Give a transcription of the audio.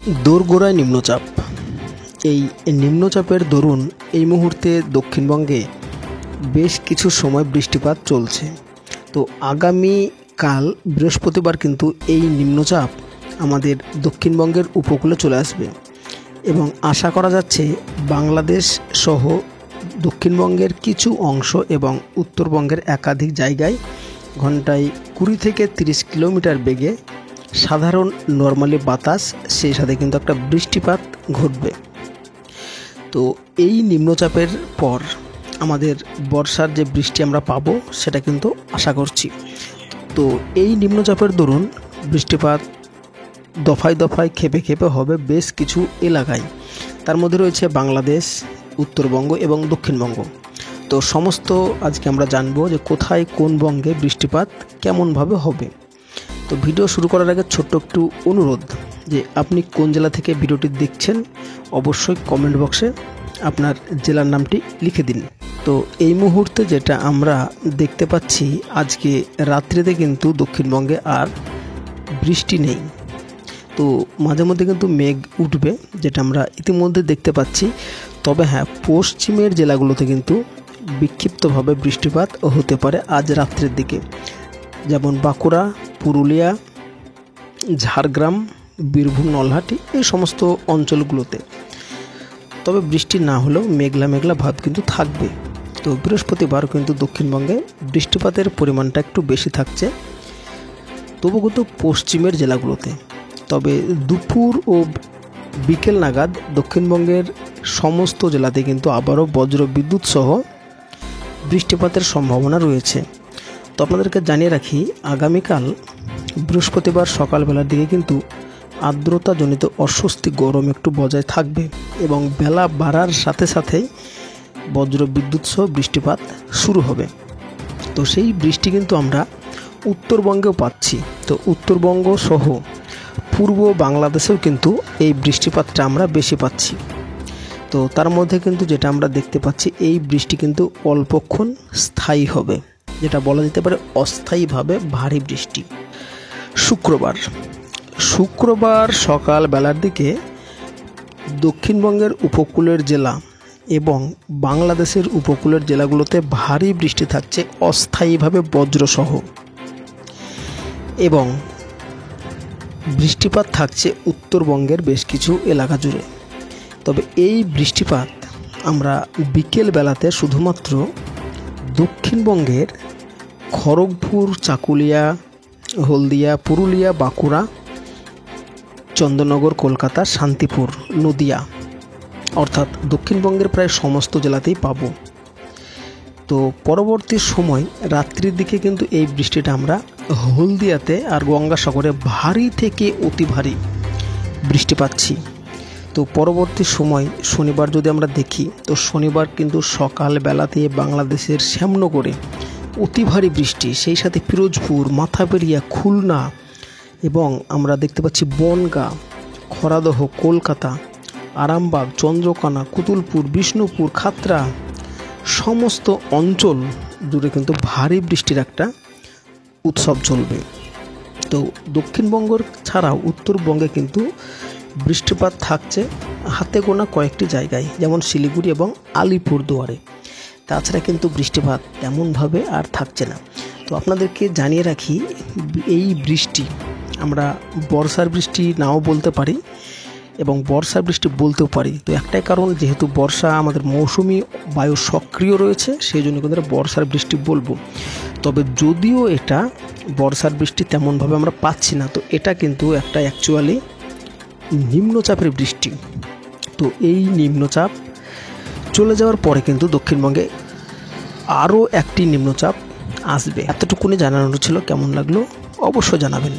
দোরগোড়ায় নিম্নচাপ। এই নিম্নচাপের দরুন এই মুহূর্তে দক্ষিণবঙ্গে বেশ কিছু সময় বৃষ্টিপাত চলছে। তো আগামীকাল বৃহস্পতিবার কিন্তু এই নিম্নচাপ আমাদের দক্ষিণবঙ্গের উপকূলে চলে আসবে এবং আশা করা যাচ্ছে বাংলাদেশ সহ দক্ষিণবঙ্গের কিছু অংশ এবং উত্তরবঙ্গের একাধিক জায়গায় ঘন্টায় 20 থেকে 30 কিলোমিটার বেগে সাধারণ নর্মালি বাতাস, সেই সাথে কিন্তু একটা বৃষ্টিপাত ঘটবে। তো এই নিম্নচাপের পর আমাদের বর্ষার যে বৃষ্টি আমরা পাবো সেটা কিন্তু আশা করছি। তো এই নিম্নচাপের দরুন বৃষ্টিপাত দফায় দফায় খেপে খেপে হবে বেশ কিছু এলাকায়। তার মধ্যে রয়েছে বাংলাদেশ, উত্তরবঙ্গ এবং দক্ষিণবঙ্গ। তো সমস্ত আজকে আমরা জানবো যে কোথায় কোন বঙ্গে বৃষ্টিপাত কেমনভাবে হবে। তো ভিডিও শুরু করার আগে ছোট্ট একটু অনুরোধ যে আপনি কোন জেলা থেকে ভিডিওটি দেখছেন অবশ্যই কমেন্ট বক্সে আপনার জেলার নামটি লিখে দিন। তো এই মুহূর্তে যেটা আমরা দেখতে পাচ্ছি, আজকে রাত্রিতে কিন্তু দক্ষিণবঙ্গে আর বৃষ্টি নেই। তো মাঝে মধ্যে কিন্তু মেঘ উঠবে, যেটা আমরা ইতিমধ্যে দেখতে পাচ্ছি। তবে হ্যাঁ, পশ্চিমের জেলাগুলোতে কিন্তু বিক্ষিপ্তভাবে বৃষ্টিপাত হতে পারে আজ রাত্রের দিকে, যেমন বাঁকুড়া, পুরুলিয়া, ঝাড়গ্রাম, বীরভূম, নলহাটি, এই সমস্ত অঞ্চলগুলোতে। তবে বৃষ্টি না হলেও মেঘলা মেঘলা ভাব কিন্তু থাকবে। তো বৃহস্পতিবার কিন্তু দক্ষিণবঙ্গে বৃষ্টিপাতের পরিমাণটা একটু বেশি থাকছে, তবু কিন্তু পশ্চিমের জেলাগুলোতে। তবে দুপুর ও বিকেল নাগাদ দক্ষিণবঙ্গের সমস্ত জেলাতে কিন্তু আবারও বজ্র বিদ্যুৎ সহ বৃষ্টিপাতের সম্ভাবনা রয়েছে। তো আপনাদেরকে জানিয়ে রাখি, আগামীকাল বৃহস্পতিবার সকালবেলার দিকে কিন্তু আর্দ্রতাজনিত অস্বস্তি গরম একটু বজায় থাকবে এবং বেলা বাড়ার সাথে সাথেই বজ্র বিদ্যুৎ সহ বৃষ্টিপাত শুরু হবে। তো সেই বৃষ্টি কিন্তু আমরা উত্তরবঙ্গেও পাচ্ছি। তো উত্তরবঙ্গ সহ পূর্ব বাংলাদেশেও কিন্তু এই বৃষ্টিপাতটা আমরা বেশি পাচ্ছি। তো তার মধ্যে কিন্তু যেটা আমরা দেখতে পাচ্ছি, এই বৃষ্টি কিন্তু অল্পক্ষণ স্থায়ী হবে, যেটা বলা যেতে পারে অস্থায়ীভাবে ভারী বৃষ্টি। শুক্রবার সকাল বেলার দিকে দক্ষিণবঙ্গের উপকূলের জেলা এবং বাংলাদেশের উপকূলের জেলাগুলোতে ভারী বৃষ্টি থাকছে অস্থায়ীভাবে বজ্রসহ, এবং বৃষ্টিপাত থাকছে উত্তরবঙ্গের বেশ কিছু এলাকা জুড়ে। তবে এই বৃষ্টিপাত আমরা বিকেল বেলাতে শুধুমাত্র দক্ষিণবঙ্গের খড়গপুর, চাকুলিয়া, হলদিয়া, পুরুলিয়া, বাঁকুড়া, চন্দননগর, কলকাতা, শান্তিপুর, নদিয়া, অর্থাৎ দক্ষিণবঙ্গের প্রায় সমস্ত জেলাতেই পাবো। তো পরবর্তী সময় রাত্রির দিকে কিন্তু এই বৃষ্টিটা আমরা হলদিয়াতে আর গঙ্গাসাগরে ভারী থেকে অতি ভারী বৃষ্টি পাচ্ছি। তো পরবর্তী সময় শনিবার যদি আমরা দেখি, তো শনিবার কিন্তু সকাল বেলাতে বাংলাদেশের শ্যামনগরে অতি ভারী বৃষ্টি, সেই সাথে পিরোজপুর, মাথাবেড়িয়া, খুলনা এবং আমরা দেখতে পাচ্ছি বনগাঁ, খড়াদহ, কলকাতা, আরামবাগ, চন্দ্রকোনা, কুতুলপুর, বিষ্ণুপুর, খাতড়া, সমস্ত অঞ্চল জুড়ে কিন্তু ভারী বৃষ্টির একটা উৎসব চলবে। তো দক্ষিণবঙ্গ ছাড়াও উত্তরবঙ্গে কিন্তু বৃষ্টিপাত থাকছে হাতে গোনা কয়েকটি জায়গায়, যেমন শিলিগুড়ি এবং আলিপুরদুয়ারে। তাছাড়া কিন্তু বৃষ্টিপাত তেমনভাবে আর থাকছে না। তো আপনাদেরকে জানিয়ে রাখি, এই বৃষ্টি আমরা বর্ষার বৃষ্টি নাও বলতে পারি এবং বর্ষার বৃষ্টি বলতেও পারি। তো একটাই কারণ, যেহেতু বর্ষা আমাদের মৌসুমি বায়ু সক্রিয় রয়েছে, সেই জন্য কিন্তু বর্ষার বৃষ্টি বলবো। তবে যদিও এটা বর্ষার বৃষ্টি তেমনভাবে আমরা পাচ্ছি না, তো এটা কিন্তু একটা অ্যাকচুয়ালি নিম্নচাপের বৃষ্টি। তো এই নিম্নচাপ চলে যাওয়ার পরে কিন্তু দক্ষিণবঙ্গে আরও একটি নিম্নচাপ আসবে। এতটুকুনি জানানো ছিল। কেমন লাগলো অবশ্যই জানাবেন।